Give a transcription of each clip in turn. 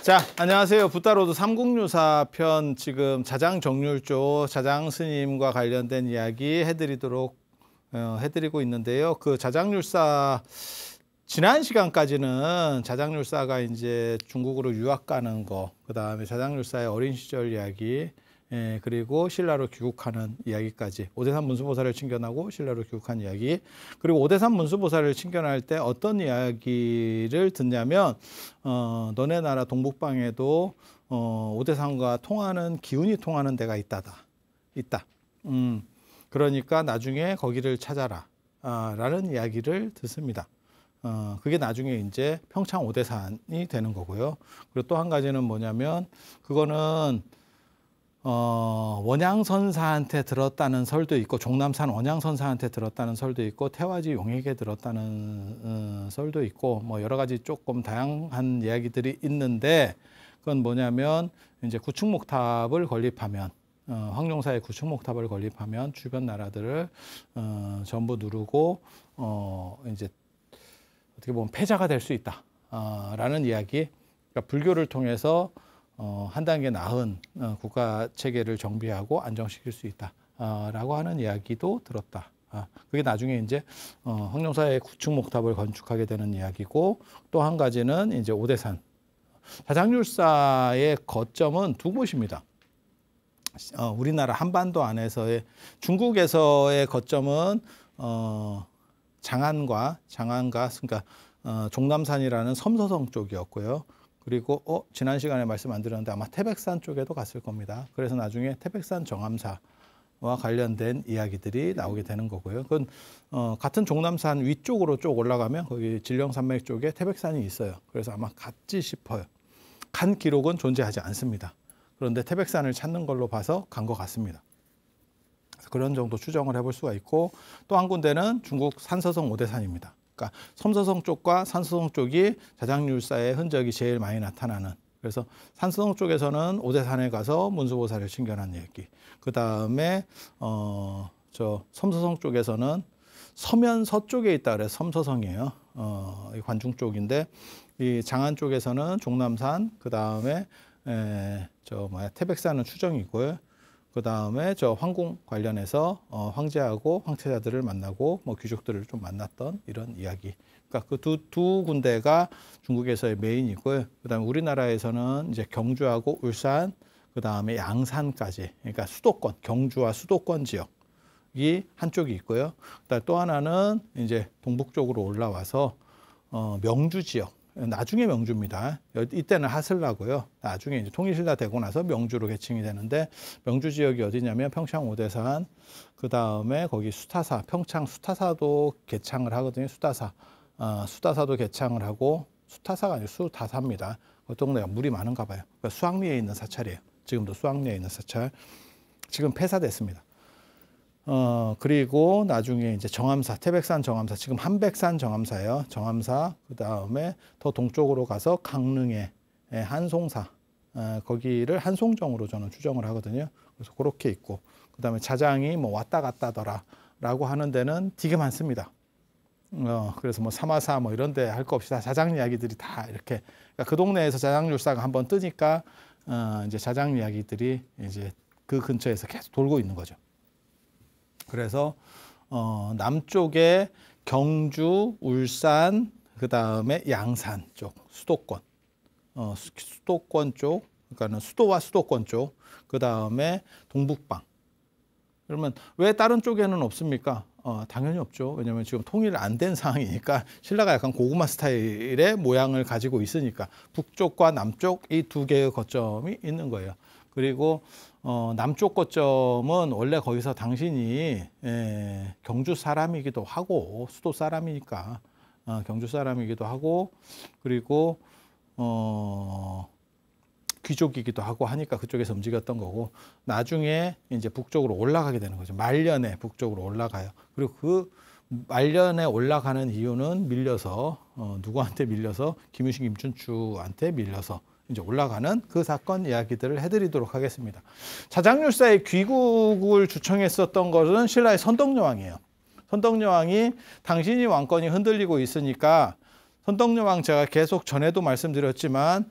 자, 안녕하세요. 붓다로드 삼국유사 편 지금 자장정률조 자장스님과 관련된 이야기 해드리고 있는데요. 그 자장률사 지난 시간까지는 자장률사가 이제 중국으로 유학 가는 거, 그 다음에 자장률사의 어린 시절 이야기, 그리고 신라로 귀국하는 이야기까지, 오대산 문수보살을 칭견하고 신라로 귀국한 이야기, 그리고 오대산 문수보살을 칭견할 때 어떤 이야기를 듣냐면 너네 나라 동북방에도 오대산과 통하는 기운이 통하는 데가 있다. 그러니까 나중에 거기를 찾아라 라는 이야기를 듣습니다. 그게 나중에 이제 평창 오대산이 되는 거고요. 그리고 또 한 가지는 뭐냐면 그거는 원양선사한테 들었다는 설도 있고, 종남산 원양선사한테 들었다는 설도 있고, 태화지 용에게 들었다는 설도 있고, 뭐 여러 가지 조금 다양한 이야기들이 있는데, 그건 뭐냐면 이제 구축목탑을 건립하면, 황룡사의 구축목탑을 건립하면 주변 나라들을 전부 누르고 이제 어떻게 보면 패자가 될 수 있다 라는 이야기. 그러니까 불교를 통해서 한 단계 나은 국가 체계를 정비하고 안정시킬 수 있다 라고 하는 이야기도 들었다. 그게 나중에 이제 황룡사의 구축목탑을 건축하게 되는 이야기고, 또 한 가지는 이제 오대산 자장률사의 거점은 두 곳입니다. 우리나라 한반도 안에서의, 중국에서의 거점은 장안가 그러니까 종남산이라는 섬서성 쪽이었고요. 그리고 지난 시간에 말씀 안 드렸는데 아마 태백산 쪽에도 갔을 겁니다. 그래서 나중에 태백산 정암사와 관련된 이야기들이 나오게 되는 거고요. 그건 같은 종남산 위쪽으로 쭉 올라가면 거기 진령산맥 쪽에 태백산이 있어요. 그래서 아마 갔지 싶어요. 간 기록은 존재하지 않습니다. 그런데 태백산을 찾는 걸로 봐서 간 것 같습니다. 그런 정도 추정을 해볼 수가 있고, 또 한 군데는 중국 산서성 오대산입니다. 그러니까 섬서성 쪽과 산서성 쪽이 자장률사의 흔적이 제일 많이 나타나는, 그래서 산서성 쪽에서는 오대산에 가서 문수보살을 칭견한 얘기, 그 다음에 저 섬서성 쪽에서는 서면 서쪽에 있다 그래서 섬서성이에요. 관중 쪽인데, 이 장안 쪽에서는 종남산, 그 다음에 태백산은 추정이고요. 그 다음에 저 황궁 관련해서 황제하고 황태자들을 만나고 뭐 귀족들을 좀 만났던 이런 이야기. 그러니까 그 두 군데가 중국에서의 메인이고요. 그 다음에 우리나라에서는 이제 경주하고 울산, 그 다음에 양산까지, 그러니까 수도권, 경주와 수도권 지역이 한쪽이 있고요. 그다음에 또 하나는 이제 동북 쪽으로 올라와서 명주 지역. 나중에 명주입니다. 이때는 하슬라고요. 나중에 이제 통일신라 되고 나서 명주로 개칭이 되는데, 명주 지역이 어디냐면 평창 오대산, 그 다음에 거기 수타사, 평창 수타사도 개창을 하거든요. 수타사도 개창을 하고, 수타사가 아니고 수다사입니다. 그 동네가 물이 많은가 봐요. 그러니까 수학리에 있는 사찰이에요. 지금도 수학리에 있는 사찰. 지금 폐사됐습니다. 그리고 나중에 이제 정암사, 태백산 정암사, 지금 한백산 정암사예요. 정암사, 그 다음에 더 동쪽으로 가서 강릉의 한송사, 거기를 한송정으로 저는 추정을 하거든요. 그래서 그렇게 있고, 그 다음에 자장이 뭐 왔다 갔다더라 라고 하는 데는 되게 많습니다. 그래서 뭐 사마사 뭐 이런 데 할 거 없이 다 자장 이야기들이 다 이렇게, 그러니까 그 동네에서 자장률사가 한번 뜨니까 이제 자장 이야기들이 이제 그 근처에서 계속 돌고 있는 거죠. 그래서 남쪽에 경주, 울산, 그 다음에 양산 쪽, 수도권, 수도권 쪽, 그러니까는 수도와 수도권 쪽, 그 다음에 동북방. 그러면 왜 다른 쪽에는 없습니까? 당연히 없죠. 왜냐하면 지금 통일 안 된 상황이니까, 신라가 약간 고구마 스타일의 모양을 가지고 있으니까 북쪽과 남쪽 이 두 개의 거점이 있는 거예요. 그리고 남쪽 거점은 원래 거기서 당신이 경주 사람이기도 하고, 수도 사람이니까 경주 사람이기도 하고, 그리고 귀족이기도 하고 하니까 그쪽에서 움직였던 거고, 나중에 이제 북쪽으로 올라가게 되는 거죠. 말년에 북쪽으로 올라가요. 그리고 그 말년에 올라가는 이유는 밀려서 누구한테 밀려서, 김유신, 김춘추한테 밀려서 이제 올라가는 그 사건 이야기들을 해드리도록 하겠습니다. 자장률사의 귀국을 주청했었던 것은 신라의 선덕여왕이에요. 선덕여왕이 당신이 왕권이 흔들리고 있으니까, 선덕여왕 제가 계속 전에도 말씀드렸지만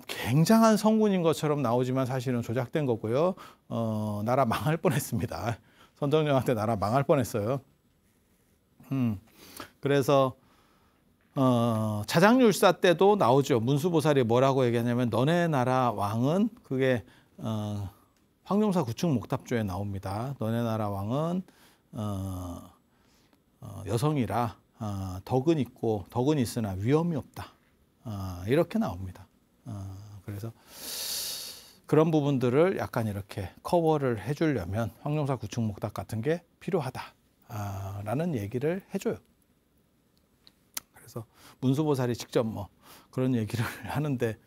굉장한 성군인 것처럼 나오지만 사실은 조작된 거고요. 나라 망할 뻔했습니다. 선덕여왕한테 나라 망할 뻔했어요. 그래서 자장률사 때도 나오죠. 문수보살이 뭐라고 얘기하냐면 너네 나라 왕은 그게 황룡사 구축목답조에 나옵니다. 너네 나라 왕은 여성이라 덕은 있고 덕은 있으나 위험이 없다. 이렇게 나옵니다. 그래서 그런 부분들을 약간 이렇게 커버를 해주려면 황룡사 구축목답 같은 게 필요하다라는 얘기를 해줘요. 그래서 문수보살이 직접 뭐 그런 얘기를 하는데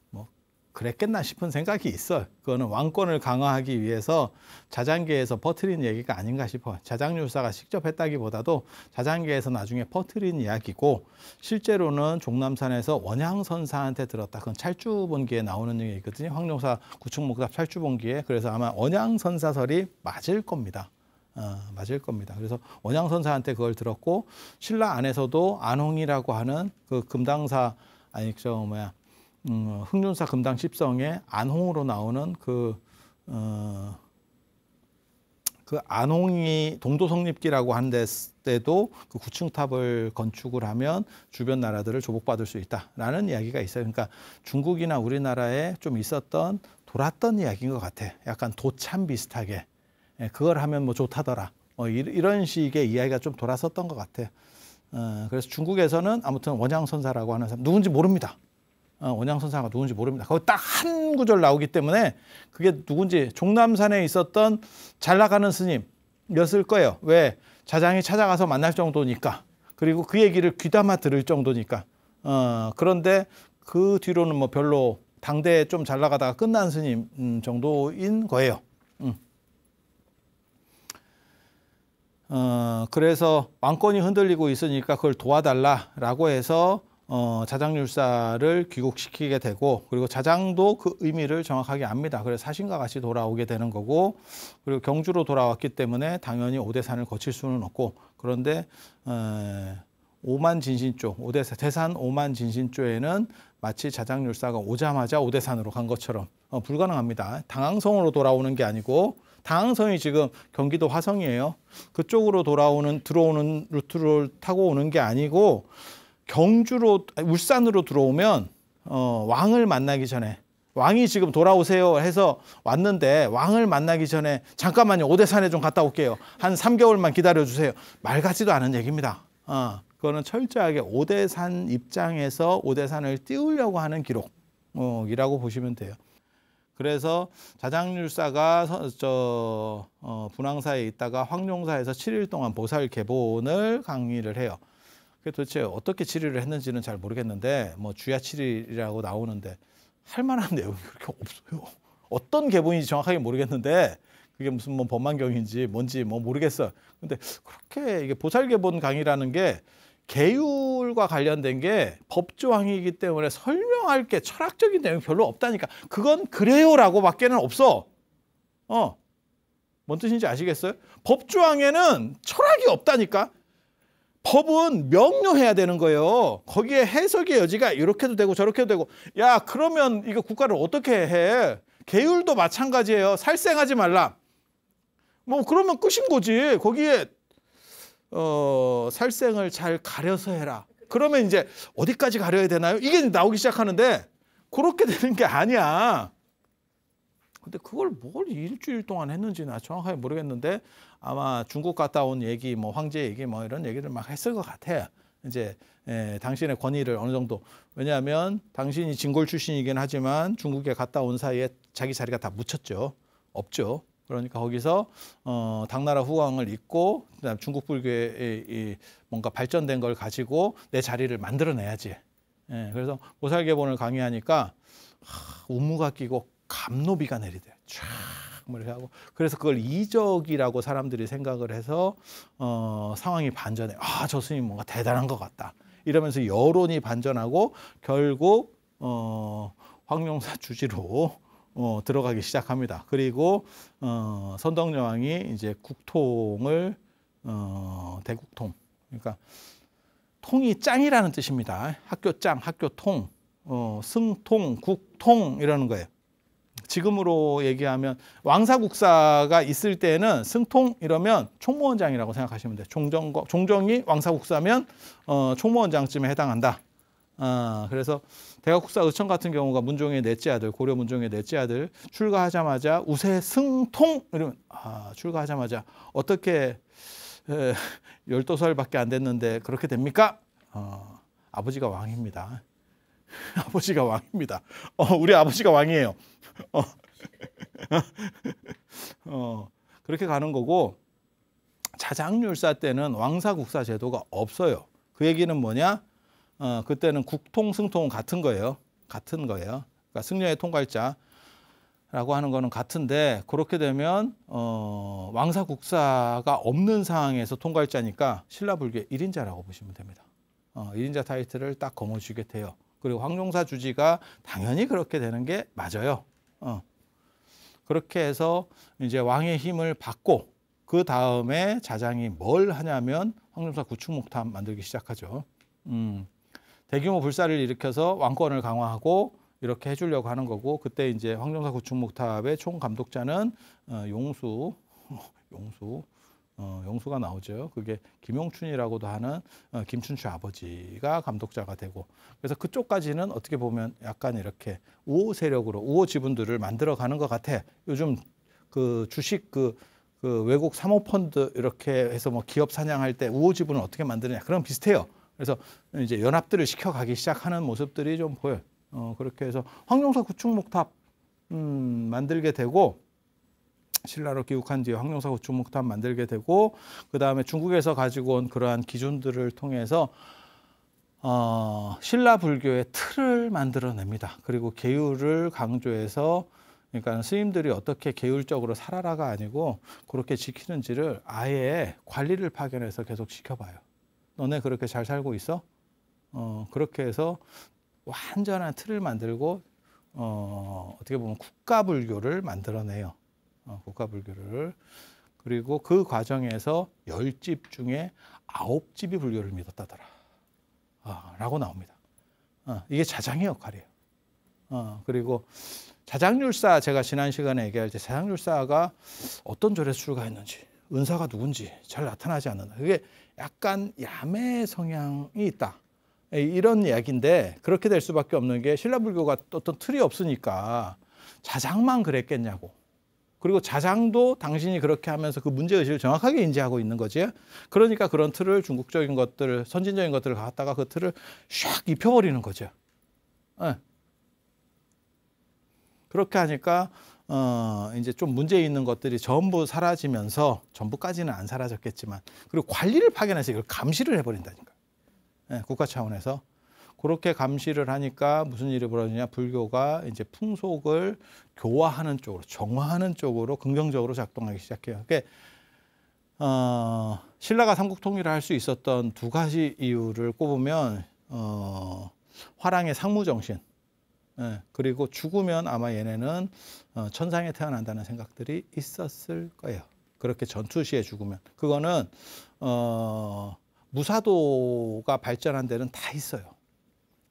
뭐 그랬겠나 싶은 생각이 있어요. 그거는 왕권을 강화하기 위해서 자장계에서 퍼뜨린 얘기가 아닌가 싶어요. 자장률사가 직접 했다기보다도 자장계에서 나중에 퍼뜨린 이야기고 실제로는 종남산에서 원양선사한테 들었다. 그건 찰주본기에 나오는 얘기거든요. 황룡사 구축목답 찰주본기에. 그래서 아마 원양선사설이 맞을 겁니다. 맞을 겁니다. 그래서 원양선사한테 그걸 들었고 신라 안에서도 안홍이라고 하는 그 금당사 흑륜사 금당 십성의 안홍으로 나오는 그 안홍이 동도성립기라고 한 데도 그 구층탑을 건축을 하면 주변 나라들을 조복받을 수 있다라는 이야기가 있어요. 그러니까 중국이나 우리나라에 좀 있었던 돌았던 이야기인 것 같아. 약간 도참 비슷하게. 그걸 하면 뭐 좋다더라. 이런 식의 이야기가 좀 돌았었던 것 같아요. 그래서 중국에서는 아무튼 원양선사라고 하는 사람 누군지 모릅니다. 원양선사가 누군지 모릅니다. 거기 딱 한 구절 나오기 때문에 그게 누군지 종남산에 있었던 잘 나가는 스님이었을 거예요. 왜? 자장이 찾아가서 만날 정도니까. 그리고 그 얘기를 귀담아 들을 정도니까. 그런데 그 뒤로는 뭐 별로 당대에 좀 잘 나가다가 끝난 스님 정도인 거예요. 그래서 왕권이 흔들리고 있으니까 그걸 도와달라라고 해서 자장률사를 귀국시키게 되고 그리고 자장도 그 의미를 정확하게 압니다. 그래서 사신과 같이 돌아오게 되는 거고 그리고 경주로 돌아왔기 때문에 당연히 오대산을 거칠 수는 없고 그런데 오만진신조, 대산 오만진신조에는 마치 자장률사가 오자마자 오대산으로 간 것처럼 불가능합니다. 당항성으로 돌아오는 게 아니고 당항성이 지금 경기도 화성이에요. 그쪽으로 들어오는 루트를 타고 오는 게 아니고 울산으로 들어오면 왕을 만나기 전에 왕이 지금 돌아오세요 해서 왔는데 왕을 만나기 전에 잠깐만요. 오대산에 좀 갔다 올게요. 한 3개월만 기다려주세요. 말 같지도 않은 얘기입니다. 그거는 철저하게 오대산 입장에서 오대산을 띄우려고 하는 기록이라고 보시면 돼요. 그래서 자장률사가 분황사에 있다가 황룡사에서 7일 동안 보살 개본을 강의를 해요. 도대체 어떻게 7일을 했는지는 잘 모르겠는데 뭐 주야 7일이라고 나오는데 할 만한 내용이 그렇게 없어요. 어떤 개본인지 정확하게 모르겠는데 그게 무슨 뭐 법만경인지 뭔지 뭐 모르겠어요. 근데 그렇게 이게 보살 개본 강의라는 게 계율과 관련된 게 법조항이기 때문에 설명할 게 철학적인 내용이 별로 없다니까. 그건 그래요라고 밖에는 없어. 뭔 뜻인지 아시겠어요? 법조항에는 철학이 없다니까. 법은 명료해야 되는 거예요. 거기에 해석의 여지가 이렇게도 되고 저렇게도 되고. 야, 그러면 이거 국가를 어떻게 해? 계율도 마찬가지예요. 살생하지 말라. 뭐 그러면 끝인 거지. 거기에 살생을 잘 가려서 해라. 그러면 이제 어디까지 가려야 되나요? 이게 나오기 시작하는데 그렇게 되는 게 아니야. 근데 그걸 뭘 일주일 동안 했는지 나 정확하게 모르겠는데 아마 중국 갔다 온 얘기, 뭐 황제 얘기, 뭐 이런 얘기를 막 했을 것 같아요. 이제 당신의 권위를 어느 정도. 왜냐하면 당신이 진골 출신이긴 하지만 중국에 갔다 온 사이에 자기 자리가 다 묻혔죠. 없죠. 그러니까 거기서 당나라 후왕을 잇고 그다음 중국 불교의 뭔가 발전된 걸 가지고 내 자리를 만들어내야지. 그래서 보살개본을 강의하니까 운무가 끼고 감노비가 내리대요. 쫙 이렇게 하고 그래서 그걸 이적이라고 사람들이 생각을 해서 상황이 반전해. 저 스님 뭔가 대단한 것 같다. 이러면서 여론이 반전하고 결국 황룡사 주지로 들어가기 시작합니다. 그리고 선덕여왕이 이제 국통을 대국통, 그러니까 통이 짱이라는 뜻입니다. 학교 짱, 학교 통. 승통, 국통 이러는 거예요. 지금으로 얘기하면 왕사국사가 있을 때는 승통 이러면 총무원장이라고 생각하시면 돼요. 종정이 왕사국사면 총무원장쯤에 해당한다. 그래서 대각국사 의천 같은 경우가 문종의 넷째 아들, 고려 문종의 넷째 아들 출가하자마자 우세승통 이러면 출가하자마자 어떻게 12살밖에 안 됐는데 그렇게 됩니까? 아버지가 왕입니다. 아버지가 왕입니다. 우리 아버지가 왕이에요. 그렇게 가는 거고, 자장률사 때는 왕사국사 제도가 없어요. 그 얘기는 뭐냐? 그때는 국통, 승통은 같은 거예요. 같은 거예요. 그러니까 승려의 통괄자라고 하는 거는 같은데, 그렇게 되면 왕사국사가 없는 상황에서 통괄자니까 신라불교의 1인자라고 보시면 됩니다. 1인자 타이틀을 딱 거머쥐게 돼요. 그리고 황룡사 주지가 당연히 그렇게 되는 게 맞아요. 그렇게 해서 이제 왕의 힘을 받고, 그 다음에 자장이 뭘 하냐면 황룡사 구축목탑 만들기 시작하죠. 대규모 불사를 일으켜서 왕권을 강화하고 이렇게 해주려고 하는 거고, 그때 이제 황룡사 구축목탑의 총 감독자는 용수가 나오죠. 그게 김용춘이라고도 하는 김춘추 아버지가 감독자가 되고, 그래서 그쪽까지는 어떻게 보면 약간 이렇게 우호 세력으로 우호 지분들을 만들어 가는 것 같아. 요즘 그 주식 그 외국 사모펀드 이렇게 해서 뭐 기업 사냥할 때 우호 지분을 어떻게 만드느냐, 그런 비슷해요. 그래서 이제 연합들을 시켜가기 시작하는 모습들이 좀 보여요. 그렇게 해서 황룡사 구축목탑 만들게 되고, 신라로 귀국한 뒤에 황룡사 구축목탑 만들게 되고, 그 다음에 중국에서 가지고 온 그러한 기준들을 통해서 신라 불교의 틀을 만들어냅니다. 그리고 계율을 강조해서, 그러니까 스님들이 어떻게 계율적으로 살아라가 아니고 그렇게 지키는지를 아예 관리를 파견해서 계속 지켜봐요. 너네 그렇게 잘 살고 있어? 그렇게 해서 완전한 틀을 만들고 어떻게 보면 국가불교를 만들어내요. 국가불교를. 그리고 그 과정에서 10집 중에 9집이 불교를 믿었다더라 라고 나옵니다. 이게 자장의 역할이에요. 그리고 자장률사, 제가 지난 시간에 얘기할 때 자장률사가 어떤 절에서 출가했는지, 은사가 누군지 잘 나타나지 않는다. 그게 약간 야매 성향이 있다, 이런 이야기인데, 그렇게 될 수밖에 없는 게 신라불교가 어떤 틀이 없으니까 자장만 그랬겠냐고. 그리고 자장도 당신이 그렇게 하면서 그 문제의식을 정확하게 인지하고 있는 거지. 그러니까 그런 틀을, 중국적인 것들, 선진적인 것들을 갖다가 그 틀을 샥 입혀버리는 거죠. 그렇게 하니까 이제 좀 문제 있는 것들이 전부 사라지면서, 전부까지는 안 사라졌겠지만, 그리고 관리를 파견해서 이걸 감시를 해버린다니까. 국가 차원에서. 그렇게 감시를 하니까 무슨 일이 벌어지냐, 불교가 이제 풍속을 교화하는 쪽으로, 정화하는 쪽으로 긍정적으로 작동하기 시작해요. 그러니까 신라가 삼국 통일을 할 수 있었던 두 가지 이유를 꼽으면 화랑의 상무정신, 그리고 죽으면 아마 얘네는 천상에 태어난다는 생각들이 있었을 거예요. 그렇게 전투 시에 죽으면. 그거는 무사도가 발전한 데는 다 있어요.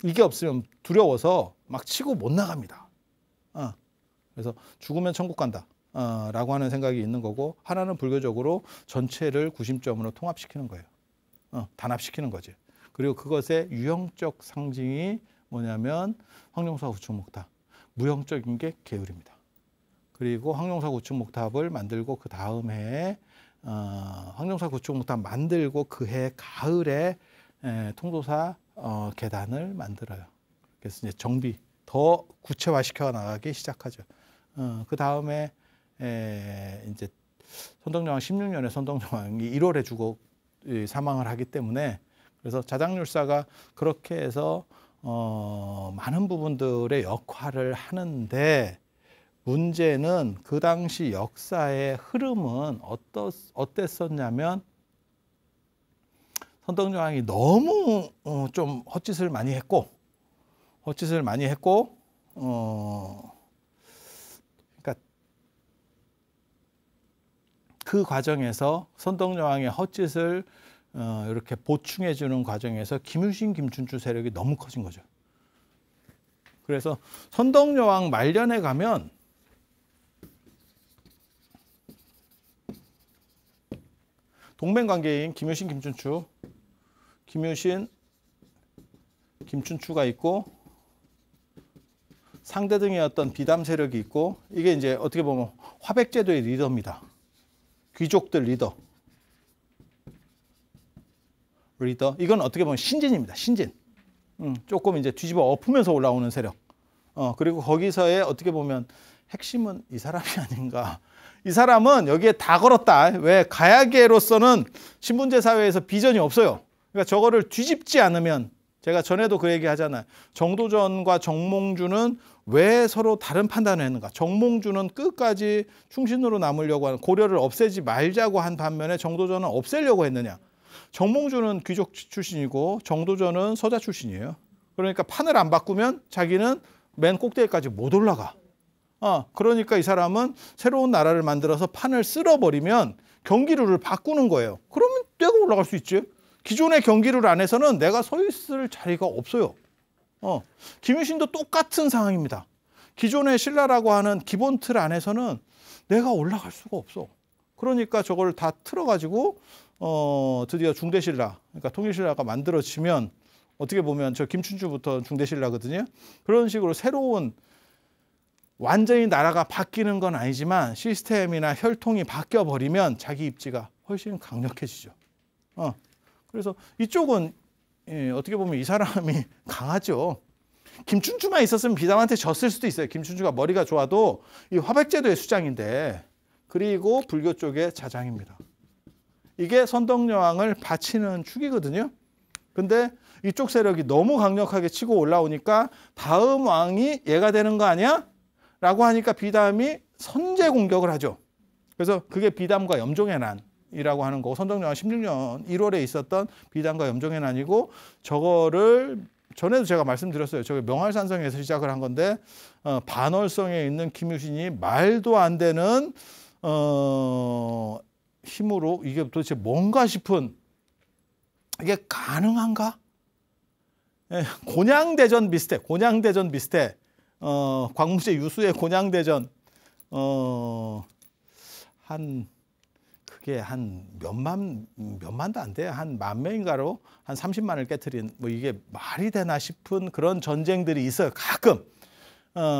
이게 없으면 두려워서 막 치고 못 나갑니다. 그래서 죽으면 천국 간다 라고 하는 생각이 있는 거고, 하나는 불교적으로 전체를 구심점으로 통합시키는 거예요. 단합시키는 거지. 그리고 그것의 유형적 상징이 뭐냐면 황룡사 구축목탑. 무형적인 게 계율입니다. 그리고 황룡사 구축목탑을 만들고 그 다음 해에 황룡사 구축목탑 만들고 그 해 가을에 통도사 계단을 만들어요. 그래서 이제 정비 더 구체화시켜 나가기 시작하죠. 그 다음에 이제 선덕여왕 16년에 선덕여왕이 1월에 죽어 사망을 하기 때문에, 그래서 자장률사가 그렇게 해서 많은 부분들의 역할을 하는데, 문제는 그 당시 역사의 흐름은 어땠었냐면, 선덕여왕이 너무 좀 헛짓을 많이 했고, 그러니까 그 과정에서 선덕여왕의 헛짓을 이렇게 보충해 주는 과정에서 김유신, 김춘추 세력이 너무 커진 거죠. 그래서 선덕여왕 말년에 가면 동맹관계인 김유신, 김춘추, 김유신, 김춘추가 있고 상대 등의 어떤 비담 세력이 있고 이게 이제 어떻게 보면 화백제도의 리더입니다. 귀족들 리더. 이건 어떻게 보면 신진입니다. 신진. 조금 이제 뒤집어 엎으면서 올라오는 세력. 그리고 거기서의 어떻게 보면 핵심은 이 사람이 아닌가. 이 사람은 여기에 다 걸었다. 왜? 가야계로서는 신분제 사회에서 비전이 없어요. 그러니까 저거를 뒤집지 않으면 제가 전에도 그 얘기 하잖아요. 정도전과 정몽주는 왜 서로 다른 판단을 했는가. 정몽주는 끝까지 충신으로 남으려고 하는 고려를 없애지 말자고 한 반면에 정도전은 없애려고 했느냐. 정몽주는 귀족 출신이고 정도전은 서자 출신이에요. 그러니까 판을 안 바꾸면 자기는 맨 꼭대기까지 못 올라가. 그러니까 이 사람은 새로운 나라를 만들어서 판을 쓸어버리면 경기룰을 바꾸는 거예요. 그러면 내가 올라갈 수 있지. 기존의 경기룰 안에서는 내가 서 있을 자리가 없어요. 김유신도 똑같은 상황입니다. 기존의 신라라고 하는 기본 틀 안에서는 내가 올라갈 수가 없어. 그러니까 저걸 다 틀어가지고 드디어 중대신라, 그러니까 통일신라가 만들어지면 어떻게 보면 저 김춘추부터 중대신라거든요. 그런 식으로 새로운 완전히 나라가 바뀌는 건 아니지만 시스템이나 혈통이 바뀌어버리면 자기 입지가 훨씬 강력해지죠. 그래서 이쪽은 어떻게 보면 이 사람이 강하죠. 김춘추만 있었으면 비담한테 졌을 수도 있어요. 김춘추가 머리가 좋아도 이 화백제도의 수장인데 그리고 불교 쪽의 자장입니다. 이게 선덕여왕을 바치는 축이거든요. 근데 이쪽 세력이 너무 강력하게 치고 올라오니까 다음 왕이 얘가 되는 거 아니야? 라고 하니까 비담이 선제 공격을 하죠. 그래서 그게 비담과 염종의 난이라고 하는 거고 선덕여왕 16년 1월에 있었던 비담과 염종의 난이고 저거를 전에도 제가 말씀드렸어요. 저게 명할산성에서 시작을 한 건데 반월성에 있는 김유신이 말도 안 되는 힘으로 이게 도대체 뭔가 싶은 이게 가능한가? 곤양대전 비슷해. 곤양대전 비슷해. 광무제 유수의 곤양대전 그게 한 몇만도 안 돼. 한 10,000명인가로 한 30만을 깨트린 뭐 이게 말이 되나 싶은 그런 전쟁들이 있어요. 가끔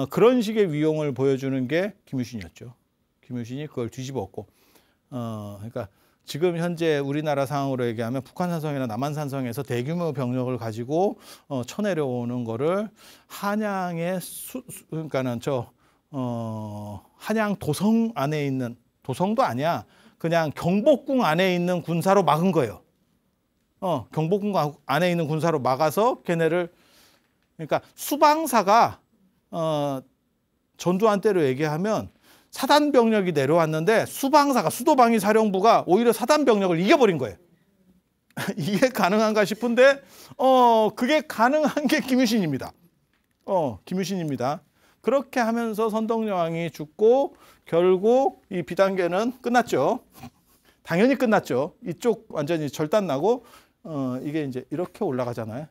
그런 식의 위용을 보여주는 게 김유신이었죠. 김유신이 그걸 뒤집었고 그러니까 지금 현재 우리나라 상황으로 얘기하면 북한산성이나 남한산성에서 대규모 병력을 가지고 쳐내려오는 거를 한양의 그러니까는 한양 도성 안에 있는 도성도 아니야. 그냥 경복궁 안에 있는 군사로 막은 거예요. 경복궁 안에 있는 군사로 막아서 걔네를 그러니까 수방사가 전두환 때로 얘기하면 사단 병력이 내려왔는데 수방사가 수도방위 사령부가 오히려 사단 병력을 이겨버린 거예요. 이게 가능한가 싶은데 그게 가능한 게 김유신입니다. 김유신입니다. 그렇게 하면서 선덕여왕이 죽고 결국 이 비단계는 끝났죠. 당연히 끝났죠. 이쪽 완전히 절단나고 이게 이제 이렇게 올라가잖아요.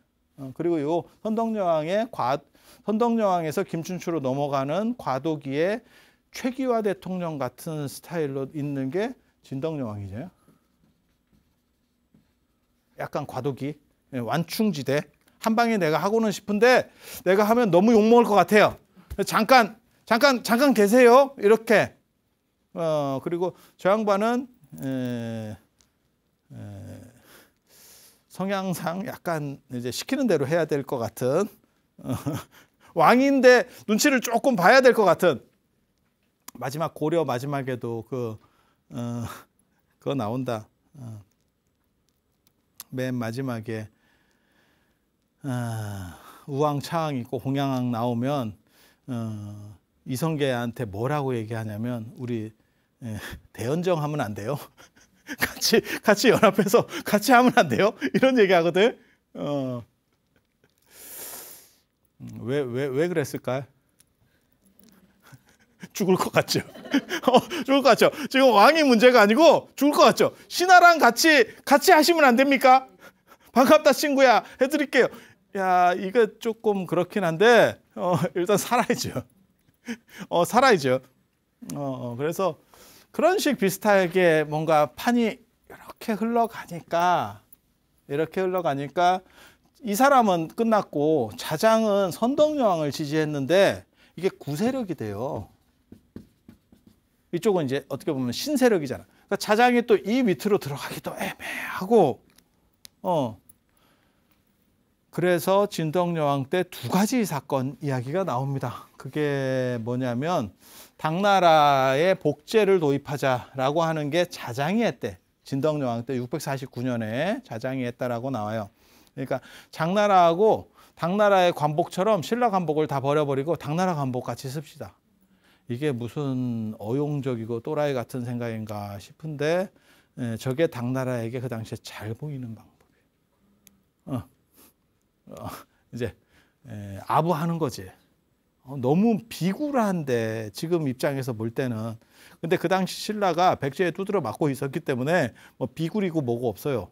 그리고 요 선덕여왕에서 김춘추로 넘어가는 과도기의 최기화 대통령 같은 스타일로 있는 게 진덕여왕이죠. 약간 과도기, 완충지대. 한 방에 내가 하고는 싶은데 내가 하면 너무 욕먹을 것 같아요. 잠깐 계세요. 이렇게. 그리고 저 양반은 성향상 약간 이제 시키는 대로 해야 될 것 같은 왕인데 눈치를 조금 봐야 될 것 같은 마지막 고려 마지막에도 그거 나온다. 맨 마지막에 우왕차왕 있고 홍양왕 나오면 이성계한테 뭐라고 얘기하냐면 우리 대연정 하면 안 돼요. 같이 연합해서 같이 하면 안 돼요. 이런 얘기하거든. 왜 그랬을까요? 죽을 것 같죠. 죽을 것 같죠. 지금 왕이 문제가 아니고 죽을 것 같죠. 신하랑 같이 하시면 안 됩니까? 반갑다 친구야 해드릴게요. 야 이거 조금 그렇긴 한데 일단 살아야죠. 살아야죠. 그래서 그런 식 비슷하게 뭔가 판이 이렇게 흘러가니까 이 사람은 끝났고 자장은 선덕여왕을 지지했는데 이게 구세력이 돼요. 이쪽은 이제 어떻게 보면 신세력이잖아. 그러니까 자장이 또 이 밑으로 들어가기도 애매하고, 그래서 진덕여왕 때 두 가지 사건 이야기가 나옵니다. 그게 뭐냐면 당나라에 복제를 도입하자라고 하는 게 자장이 했대. 진덕여왕 때 649년에 자장이 했다라고 나와요. 그러니까 장나라하고 당나라의 관복처럼 신라 관복을 다 버려버리고 당나라 관복 같이 씁시다. 이게 무슨 어용적이고 또라이 같은 생각인가 싶은데 저게 당나라에게 그 당시에 잘 보이는 방법이에요. 이제 아부하는 거지. 너무 비굴한데 지금 입장에서 볼 때는. 근데 그 당시 신라가 백제에 두드려 맞고 있었기 때문에 뭐 비굴이고 뭐고 없어요.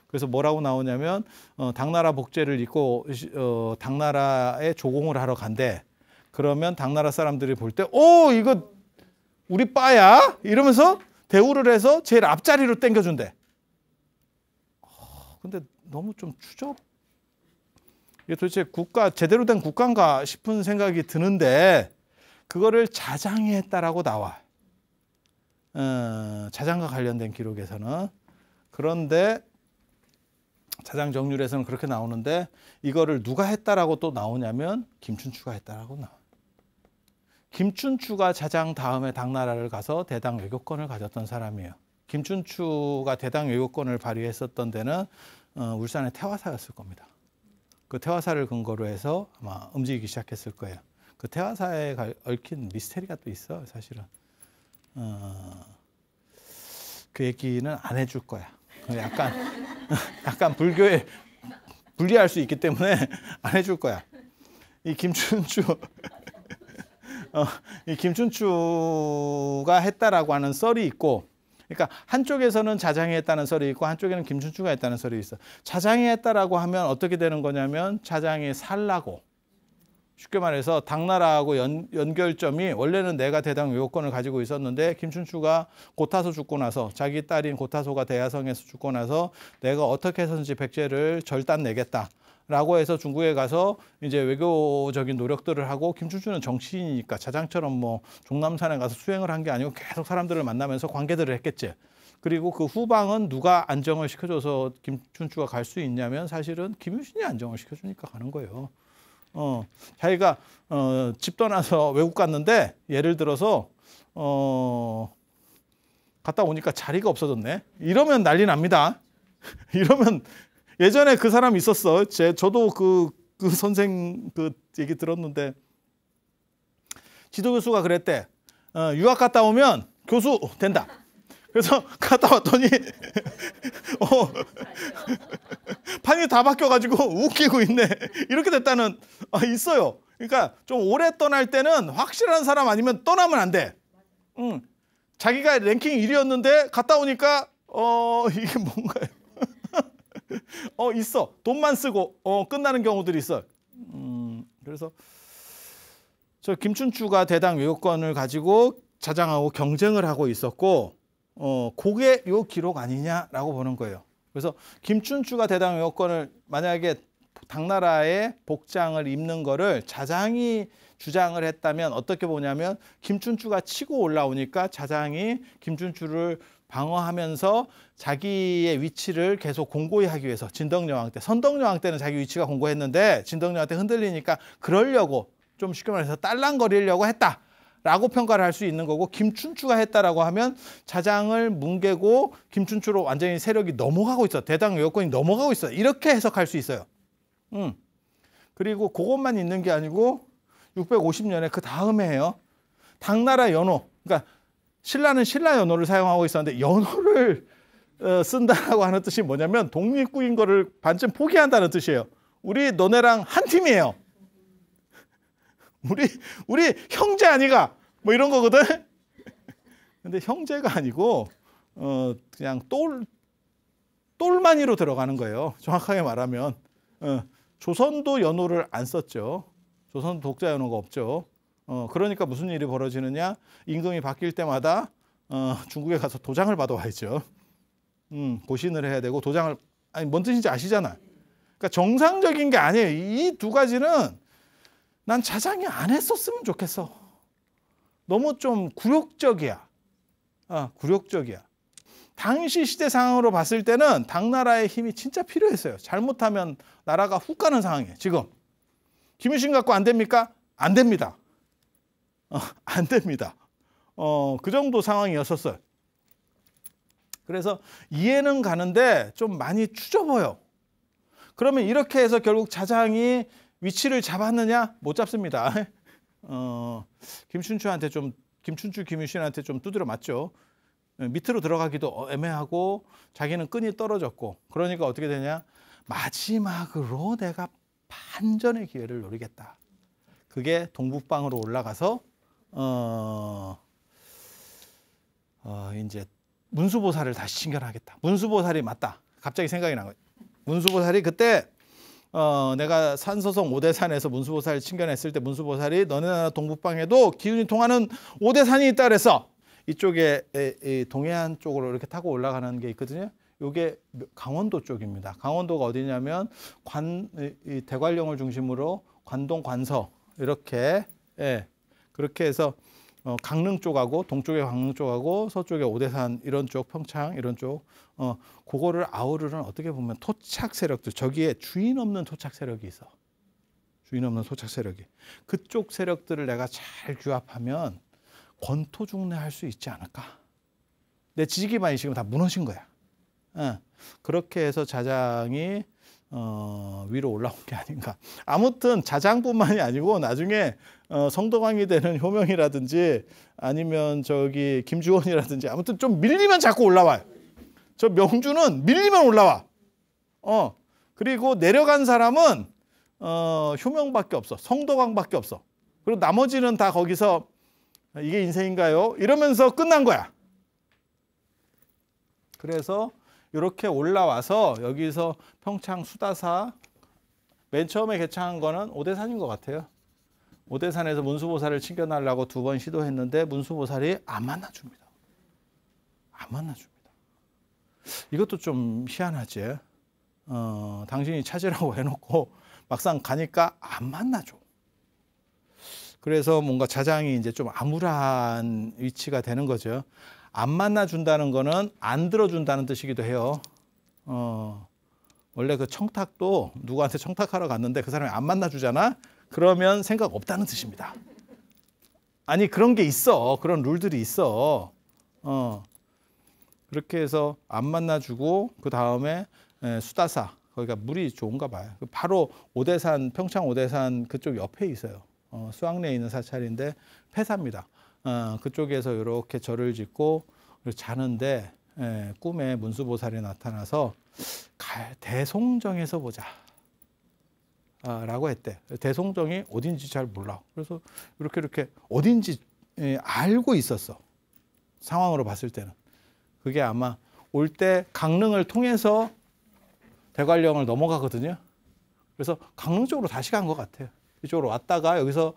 그래서 뭐라고 나오냐면 당나라 복제를 입고 당나라에 조공을 하러 간대. 그러면 당나라 사람들이 볼 때 이거 우리 빠야? 이러면서 대우를 해서 제일 앞자리로 땡겨준대. 근데 너무 좀 이게 도대체 제대로 된 국가인가 싶은 생각이 드는데 그거를 자장이 했다라고 나와. 자장과 관련된 기록에서는. 그런데 자장 정률에서는 그렇게 나오는데 이거를 누가 했다라고 또 나오냐면 김춘추가 했다라고 나와. 김춘추가 자장 다음에 당나라를 가서 대당 외교권을 가졌던 사람이에요. 김춘추가 대당 외교권을 발휘했었던 데는 울산의 태화사였을 겁니다. 그 태화사를 근거로 해서 아마 움직이기 시작했을 거예요. 그 태화사에 얽힌 미스테리가 또 있어, 사실은. 그 얘기는 안 해줄 거야. 약간 불교에 불리할 수 있기 때문에 안 해줄 거야. 이 김춘추가 했다라고 하는 썰이 있고, 그러니까 한쪽에서는 자장이 했다는 썰이 있고 한쪽에는 김춘추가 했다는 썰이 있어. 자장이 했다라고 하면 어떻게 되는 거냐면 자장이 살라고, 쉽게 말해서 당나라하고 연결점이 원래는 내가 대당 외교권을 가지고 있었는데 김춘추가 고타소 죽고 나서 자기 딸인 고타소가 대야성에서 죽고 나서 내가 어떻게 해서든지 백제를 절단 내겠다. 라고 해서 중국에 가서 이제 외교적인 노력들을 하고, 김춘추는 정치인이니까 자장처럼 뭐 종남산에 가서 수행을 한 게 아니고 계속 사람들을 만나면서 관계들을 했겠지. 그리고 그 후방은 누가 안정을 시켜줘서 김춘추가 갈 수 있냐면 사실은 김유신이 안정을 시켜주니까 가는 거예요. 자기가 집 떠나서 외국 갔는데 예를 들어서 갔다 오니까 자리가 없어졌네. 이러면 난리 납니다. 이러면 예전에 그 사람 있었어. 저도 그 선생 그 얘기 들었는데 지도교수가 그랬대. 유학 갔다 오면 교수 된다. 그래서 갔다 왔더니 판이 다 바뀌어가지고 웃기고 있네. 이렇게 됐다는 있어요. 그러니까 좀 오래 떠날 때는 확실한 사람 아니면 떠나면 안 돼. 자기가 랭킹 1위였는데 갔다 오니까 이게 뭔가요? 있어. 돈만 쓰고 끝나는 경우들이 있어. 그래서 저 김춘추가 대당 외교권을 가지고 자장하고 경쟁을 하고 있었고, 그게 요 기록 아니냐라고 보는 거예요. 그래서 김춘추가 대당 외교권을 만약에 당나라의 복장을 입는 거를 자장이 주장을 했다면 어떻게 보냐면 김춘추가 치고 올라오니까 자장이 김춘추를 방어하면서 자기의 위치를 계속 공고히 하기 위해서 진덕여왕 때, 선덕여왕 때는 자기 위치가 공고했는데 진덕여왕 때 흔들리니까 그러려고 좀 쉽게 말해서 딸랑거리려고 했다라고 평가를 할 수 있는 거고, 김춘추가 했다라고 하면 자장을 뭉개고 김춘추로 완전히 세력이 넘어가고 있어. 대당 외교권이 넘어가고 있어. 이렇게 해석할 수 있어요. 그리고 그것만 있는 게 아니고 650년에 그 다음에 해요. 당나라 연호. 그러니까 신라는 신라 연호를 사용하고 있었는데 연호를 쓴다라고 하는 뜻이 뭐냐면 독립국인 거를 반쯤 포기한다는 뜻이에요. 우리 너네랑 한 팀이에요. 우리 형제 아니가 뭐 이런 거거든. 근데 형제가 아니고 그냥 똘마니로 들어가는 거예요. 정확하게 말하면 조선도 연호를 안 썼죠. 조선 독자 연호가 없죠. 그러니까 무슨 일이 벌어지느냐? 임금이 바뀔 때마다 중국에 가서 도장을 받아와야죠. 고신을 해야 되고 도장을 아니 뭔 뜻인지 아시잖아요. 그러니까 정상적인 게 아니에요. 이 두 가지는 난 자장이 안 했었으면 좋겠어. 너무 좀 굴욕적이야. 굴욕적이야. 당시 시대 상황으로 봤을 때는 당나라의 힘이 진짜 필요했어요. 잘못하면 나라가 훅 가는 상황이에요. 지금 김유신 갖고 안 됩니까? 안 됩니다. 안 됩니다. 그 정도 상황이었었어요. 그래서 이해는 가는데 좀 많이 추접어요. 그러면 이렇게 해서 결국 자장이 위치를 잡았느냐? 못 잡습니다. 김춘추, 김유신한테 좀 두드려 맞죠. 밑으로 들어가기도 애매하고 자기는 끈이 떨어졌고 그러니까 어떻게 되냐? 마지막으로 내가 반전의 기회를 노리겠다. 그게 동북방으로 올라가서 이제 문수보살을 다시 칭견하겠다. 문수보살이 맞다. 갑자기 생각이 난 거예요. 문수보살이 그때 내가 산서성 오대산에서 문수보살을 칭견했을 때 문수보살이 너네 나라 동북방에도 기운이 통하는 오대산이 있다 그랬어. 이쪽에 동해안 쪽으로 이렇게 타고 올라가는 게 있거든요. 이게 강원도 쪽입니다. 강원도가 어디냐면 대관령을 중심으로 관동, 관서 이렇게 그렇게 해서 강릉 쪽하고 동쪽에 강릉 쪽하고 서쪽에 오대산 이런 쪽 평창 이런 쪽 그거를 아우르는 어떻게 보면 토착 세력들 저기에 주인 없는 토착 세력이 있어. 주인 없는 토착 세력이 그쪽 세력들을 내가 잘 규합하면 권토중래할 수 있지 않을까. 내 지지기반이 지금 다 무너진 거야. 그렇게 해서 자장이 위로 올라온 게 아닌가. 아무튼 자장뿐만이 아니고 나중에 성덕왕이 되는 효명이라든지 아니면 저기 김주원이라든지 아무튼 좀 밀리면 자꾸 올라와요. 저 명주는 밀리면 올라와. 그리고 내려간 사람은 효명밖에 없어. 성덕왕밖에 없어. 그리고 나머지는 다 거기서 이게 인생인가요? 이러면서 끝난 거야. 그래서 이렇게 올라와서 여기서 평창 수다사 맨 처음에 개창한 거는 오대산인 것 같아요. 오대산에서 문수보살을 칭견하려고 2번 시도했는데 문수보살이 안 만나줍니다. 안 만나줍니다. 이것도 좀 희한하지. 당신이 찾으라고 해놓고 막상 가니까 안 만나줘. 그래서 뭔가 자장이 이제 좀 암울한 위치가 되는 거죠. 안 만나준다는 거는 안 들어준다는 뜻이기도 해요. 원래 그 청탁도 누구한테 청탁하러 갔는데 그 사람이 안 만나주잖아? 그러면 생각 없다는 뜻입니다. 아니 그런 게 있어. 그런 룰들이 있어. 그렇게 해서 안 만나주고 그 다음에 수다사 거기가 물이 좋은가 봐요. 바로 오대산 평창 오대산 그쪽 옆에 있어요. 수학내에 있는 사찰인데 폐사입니다. 그쪽에서 이렇게 절을 짓고 자는데 꿈에 문수보살이 나타나서 대송정에서 보자 라고 했대. 대송정이 어딘지 잘 몰라. 그래서 이렇게 어딘지 알고 있었어. 상황으로 봤을 때는. 그게 아마 올 때 강릉을 통해서 대관령을 넘어가거든요. 그래서 강릉 쪽으로 다시 간 것 같아요. 이쪽으로 왔다가 여기서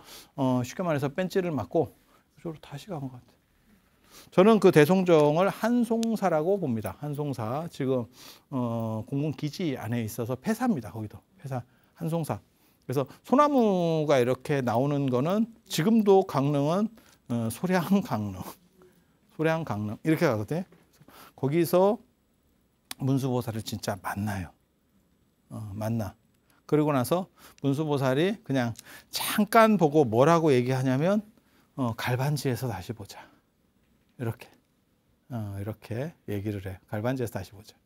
쉽게 말해서 뺀찌를 맞고 이쪽으로 다시 간 것 같아요. 저는 그 대송정을 한송사라고 봅니다. 한송사 지금 공군기지 안에 있어서 폐사입니다. 거기도 폐사 한송사. 그래서 소나무가 이렇게 나오는 거는 지금도 강릉은 소량강릉 이렇게 가거든요. 거기서 문수보살을 진짜 만나요. 만나. 그리고 나서 문수보살이 그냥 잠깐 보고 뭐라고 얘기하냐면 갈반지에서 다시 보자. 이렇게 얘기를 해. 갈반지에서 다시 보자.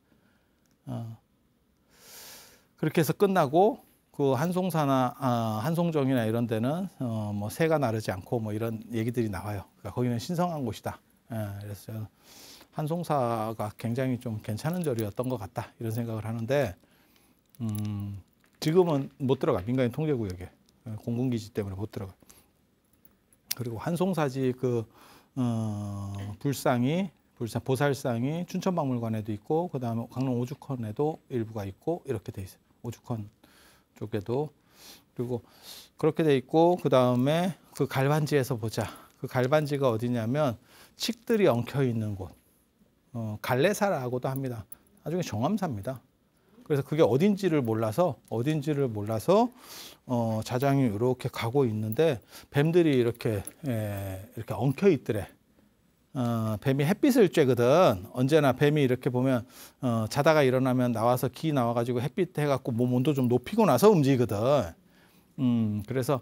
그렇게 해서 끝나고 그 한송사나 한송정이나 이런 데는 뭐 새가 나르지 않고 뭐 이런 얘기들이 나와요. 그러니까 거기는 신성한 곳이다. 그래서 한송사가 굉장히 좀 괜찮은 절이었던 것 같다 이런 생각을 하는데 지금은 못 들어가. 민간인 통제구역에 공군기지 때문에 못 들어가. 그리고 한송사지 그 보살상이 춘천박물관에도 있고 그 다음에 강릉 오죽헌에도 일부가 있고 이렇게 돼 있어요. 오죽헌 쪽에도 그리고 그렇게 돼 있고 그 다음에 그 갈반지에서 보자. 그 갈반지가 어디냐면 칡들이 엉켜 있는 곳. 갈레사라고도 합니다. 나중에 정암사입니다. 그래서 그게 어딘지를 몰라서 자장이 이렇게 가고 있는데 뱀들이 이렇게 엉켜 있더래. 뱀이 햇빛을 쬐거든. 언제나 뱀이 이렇게 보면 자다가 일어나면 나와서 기 나와가지고 햇빛 해갖고 몸 온도 좀 높이고 나서 움직이거든. 그래서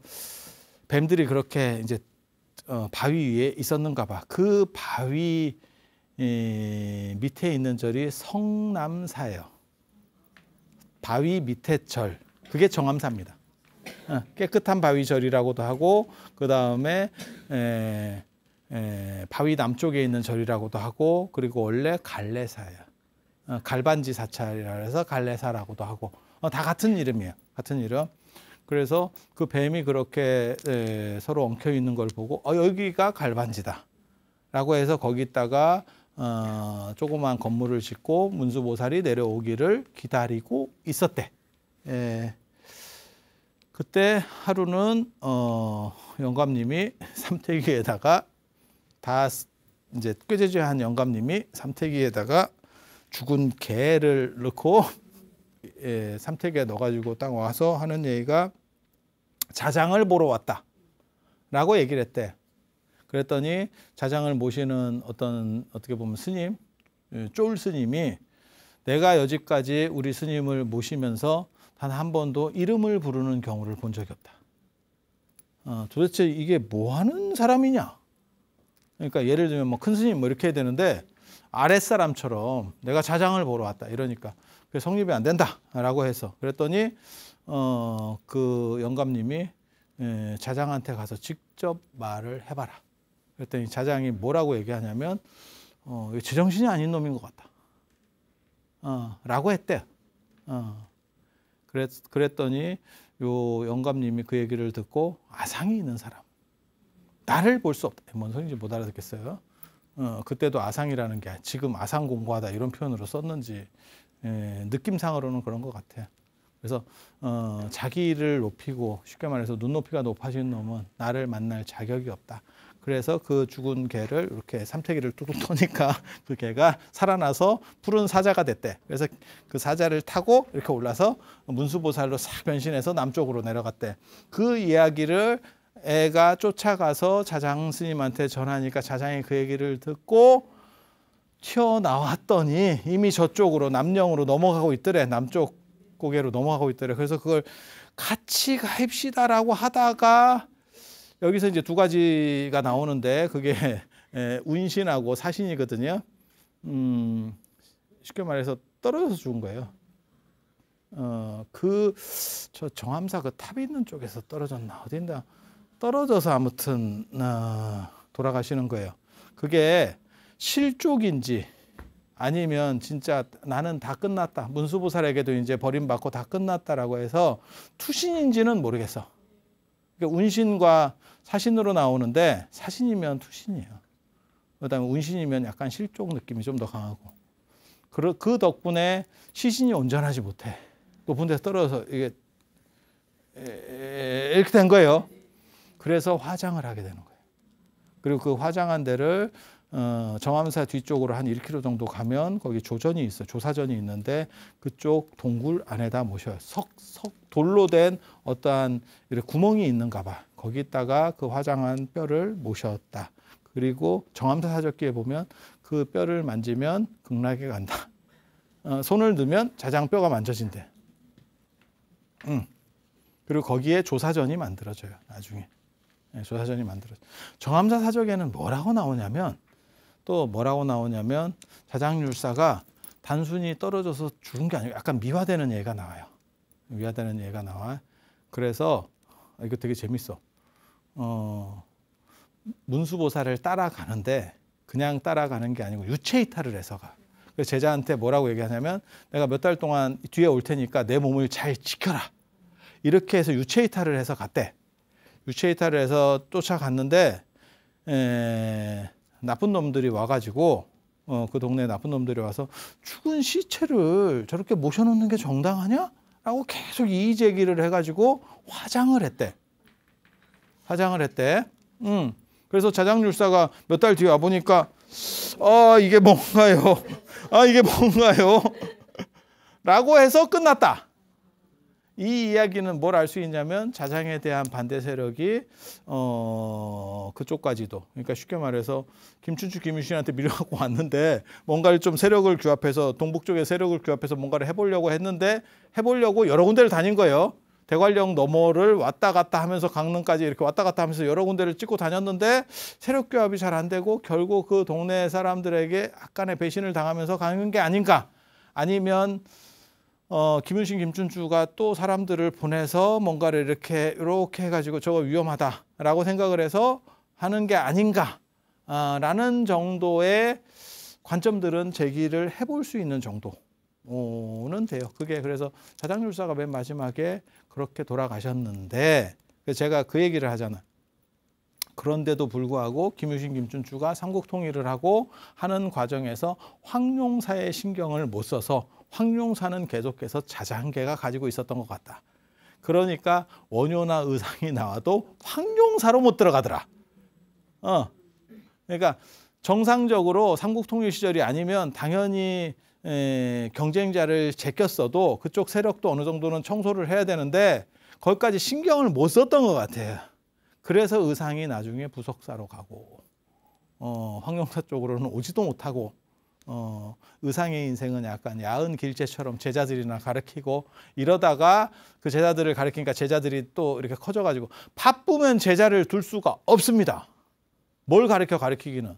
뱀들이 그렇게 이제 바위 위에 있었는가 봐. 그 바위 밑에 있는 절이 성남사예요. 바위 밑에 절. 그게 정암사입니다. 깨끗한 바위 절이라고도 하고 그 다음에 바위 남쪽에 있는 절이라고도 하고 그리고 원래 갈레사예요. 갈반지 사찰이라 해서 갈레사라고도 하고 다 같은 이름이에요. 같은 이름. 그래서 그 뱀이 그렇게 서로 엉켜 있는 걸 보고 여기가 갈반지다 라고 해서 거기다가 조그만 건물을 짓고 문수보살이 내려오기를 기다리고 있었대. 그때 하루는 영감님이 삼태기에다가 다 이제 꾀죄죄한 영감님이 삼태기에다가 죽은 개를 넣고 삼태기에 넣어가지고 딱 와서 하는 얘기가 자장을 보러 왔다 라고 얘기를 했대. 그랬더니 자장을 모시는 어떻게 보면 스님, 쫄 스님이 내가 여지까지 우리 스님을 모시면서 단 한 번도 이름을 부르는 경우를 본 적이 없다. 도대체 이게 뭐 하는 사람이냐? 그러니까 예를 들면 뭐 큰 스님 뭐 이렇게 해야 되는데 아랫사람처럼 내가 자장을 보러 왔다 이러니까 그게 성립이 안 된다라고 해서 그랬더니 그 영감님이 자장한테 가서 직접 말을 해봐라. 그랬더니 자장이 뭐라고 얘기하냐면 제정신이 아닌 놈인 것 같다. 라고 했대요. 그랬더니 요 영감님이 그 얘기를 듣고 아상이 있는 사람. 나를 볼 수 없다. 뭔 소리인지 못 알아듣겠어요. 그때도 아상이라는 게 지금 아상 공부하다 이런 표현으로 썼는지 느낌상으로는 그런 것 같아요. 그래서 자기를 높이고 쉽게 말해서 눈높이가 높아진 놈은 나를 만날 자격이 없다. 그래서 그 죽은 개를 이렇게 삼태기를 뚝뚝 터니까 그 개가 살아나서 푸른 사자가 됐대. 그래서 그 사자를 타고 이렇게 올라서 문수보살로 싹 변신해서 남쪽으로 내려갔대. 그 이야기를 애가 쫓아가서 자장 스님한테 전하니까 자장이 그 얘기를 듣고 튀어나왔더니 이미 저쪽으로 남령으로 넘어가고 있더래. 남쪽 고개로 넘어가고 있더래. 그래서 그걸 같이 가입시다라고 하다가 여기서 이제 두 가지가 나오는데 그게 운신하고 사신이거든요. 쉽게 말해서 떨어져서 죽은 거예요. 저 정암사 그 탑이 있는 쪽에서 떨어졌나 어딘가 떨어져서 아무튼 돌아가시는 거예요. 그게 실족인지 아니면 진짜 나는 다 끝났다. 문수보살에게도 이제 버림받고 다 끝났다라고 해서 투신인지는 모르겠어. 그러니까 운신과 사신으로 나오는데 사신이면 투신이에요. 그다음에 운신이면 약간 실족 느낌이 좀 더 강하고. 그 덕분에 시신이 온전하지 못해. 높은 데서 떨어져서 이게 이렇게 된 거예요. 그래서 화장을 하게 되는 거예요. 그리고 그 화장한 데를 정암사 뒤쪽으로 한 1km 정도 가면 거기 조전이 있어요. 조사전이 있는데 그쪽 동굴 안에다 모셔요. 돌로 된 어떠한 이렇게 구멍이 있는가 봐. 거기다가 그 화장한 뼈를 모셨다. 그리고 정암사 사적기에 보면 그 뼈를 만지면 극락에 간다. 손을 넣으면 자장뼈가 만져진대. 그리고 거기에 조사전이 만들어져요. 나중에. 조사전이 만들어져요. 정암사 사적에는 뭐라고 나오냐면 자장율사가 단순히 떨어져서 죽은 게 아니고 약간 미화되는 예가 나와요. 미화되는 예가 나와. 그래서 이거 되게 재밌어. 문수보살을 따라가는데 그냥 따라가는 게 아니고 유체이탈을 해서 가. 그래서 제자한테 뭐라고 얘기하냐면 내가 몇 달 동안 뒤에 올 테니까 내 몸을 잘 지켜라. 이렇게 해서 유체이탈을 해서 갔대. 유체이탈을 해서 쫓아갔는데 나쁜 놈들이 와가지고 그 동네에 나쁜 놈들이 와서 죽은 시체를 저렇게 모셔놓는 게 정당하냐? 라고 계속 이의 제기를 해가지고 화장을 했대. 화장을 했대. 그래서 자장률사가 몇 달 뒤에 와보니까 이게 뭔가요? 이게 뭔가요? 라고 해서 끝났다. 이 이야기는 뭘 알 수 있냐면 자장에 대한 반대 세력이 그쪽까지도, 그러니까 쉽게 말해서 김춘추, 김유신한테 밀려갖고 왔는데 뭔가를 좀 세력을 규합해서 동북쪽의 세력을 규합해서 뭔가를 해보려고 했는데 해보려고 여러 군데를 다닌 거예요. 대관령 너머를 왔다 갔다 하면서 강릉까지 이렇게 왔다 갔다 하면서 여러 군데를 찍고 다녔는데 세력 규합이 잘 안 되고 결국 그 동네 사람들에게 약간의 배신을 당하면서 가는 게 아닌가, 아니면 김윤신, 김춘추가 또 사람들을 보내서 뭔가를 이렇게 해가지고 저거 위험하다라고 생각을 해서 하는 게 아닌가 라는 정도의 관점들은 제기를 해볼 수 있는 정도는 돼요. 그게 그래서 자장률사가 맨 마지막에 그렇게 돌아가셨는데 제가 그 얘기를 하잖아. 그런데도 불구하고 김유신, 김춘추가 삼국 통일을 하고 하는 과정에서 황룡사의 신경을 못 써서 황룡사는 계속해서 자장계가 가지고 있었던 것 같다. 그러니까 원효나 의상이 나와도 황룡사로 못 들어가더라. 그러니까 정상적으로 삼국통일 시절이 아니면 당연히 경쟁자를 제꼈어도 그쪽 세력도 어느 정도는 청소를 해야 되는데 거기까지 신경을 못 썼던 것 같아요. 그래서 의상이 나중에 부석사로 가고 황룡사 쪽으로는 오지도 못하고 의상의 인생은 약간 야은 길제처럼 제자들이나 가르치고 이러다가 그 제자들을 가르치니까 제자들이 또 이렇게 커져가지고 바쁘면 제자를 둘 수가 없습니다. 뭘 가르치기는.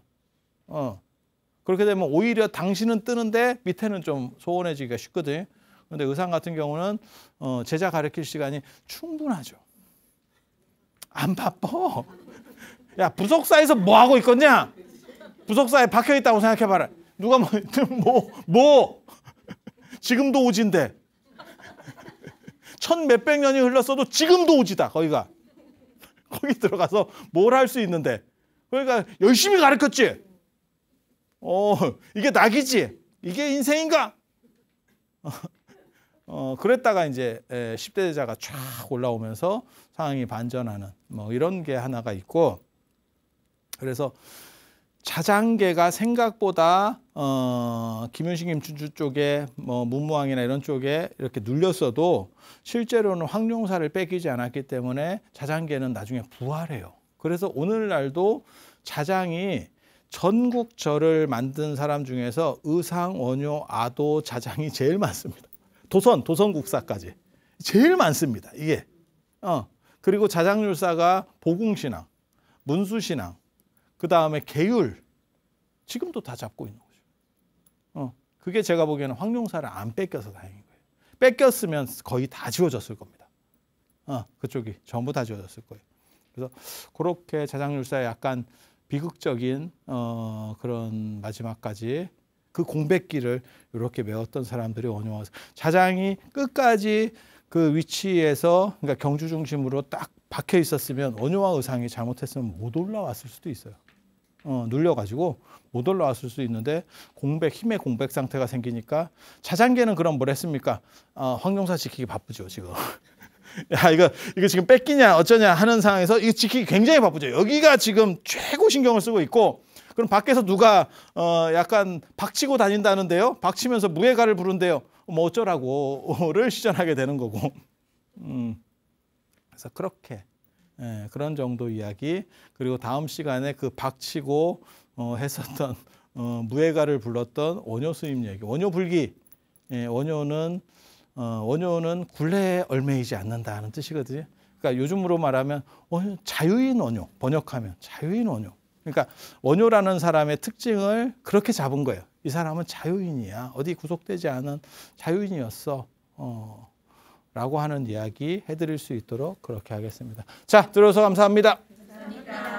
그렇게 되면 오히려 당신은 뜨는데 밑에는 좀 소원해지기가 쉽거든. 그런데 의상 같은 경우는 제자 가르칠 시간이 충분하죠. 안 바빠. 야, 부석사에서 뭐 하고 있겠냐? 부석사에 박혀 있다고 생각해봐라. 누가 뭐 지금도 오지인데 천 몇백 년이 흘렀어도 지금도 오지다. 거기가 거기 들어가서 뭘 할 수 있는데 그러니까 열심히 가르쳤지. 이게 낙이지. 이게 인생인가? 그랬다가 이제 10대 제자가 쫙 올라오면서 상황이 반전하는 뭐 이런 게 하나가 있고, 그래서 자장계가 생각보다 김윤신, 김춘추 쪽에 뭐 문무왕이나 이런 쪽에 이렇게 눌렸어도 실제로는 황룡사를 뺏기지 않았기 때문에 자장계는 나중에 부활해요. 그래서 오늘날도 자장이 전국절을 만든 사람 중에서 의상, 원효, 아도, 자장이 제일 많습니다. 도선국사까지 제일 많습니다. 이게 그리고 자장률사가 보궁신앙, 문수신앙, 그 다음에 계율 지금도 다 잡고 있는 거죠. 그게 제가 보기에는 황룡사를 안 뺏겨서 다행인 거예요. 뺏겼으면 거의 다 지워졌을 겁니다. 그쪽이 전부 다 지워졌을 거예요. 그래서 그렇게 자장률사의 약간 비극적인 그런 마지막까지 그 공백기를 이렇게 메웠던 사람들이 원효와 자장이 끝까지 그 위치에서, 그러니까 경주 중심으로 딱 박혀 있었으면 원효와 의상이 잘못했으면 못 올라왔을 수도 있어요. 눌려가지고 못 올라왔을 수 있는데 힘의 공백 상태가 생기니까 자장계는 그럼 뭘 했습니까? 황룡사 지키기 바쁘죠 지금. 야 이거 지금 뺏기냐 어쩌냐 하는 상황에서 이거 지키기 굉장히 바쁘죠. 여기가 지금 최고 신경을 쓰고 있고, 그럼 밖에서 누가 약간 박치고 다닌다는데요. 박치면서 무예가를 부른대요. 뭐 어쩌라고를 시전하게 되는 거고. 그래서 그렇게 그런 정도 이야기. 그리고 다음 시간에 그 박치고 했었던 무예가를 불렀던 원효 스님 얘기. 원효불기. 원효는 굴레에 얽매이지 않는다는 뜻이거든요. 그러니까 요즘으로 말하면 자유인 원효, 번역하면 자유인 원효. 그러니까 원효라는 사람의 특징을 그렇게 잡은 거예요. 이 사람은 자유인이야. 어디 구속되지 않은 자유인이었어. 라고 하는 이야기 해드릴 수 있도록 그렇게 하겠습니다. 자, 들어서 감사합니다. 감사합니다.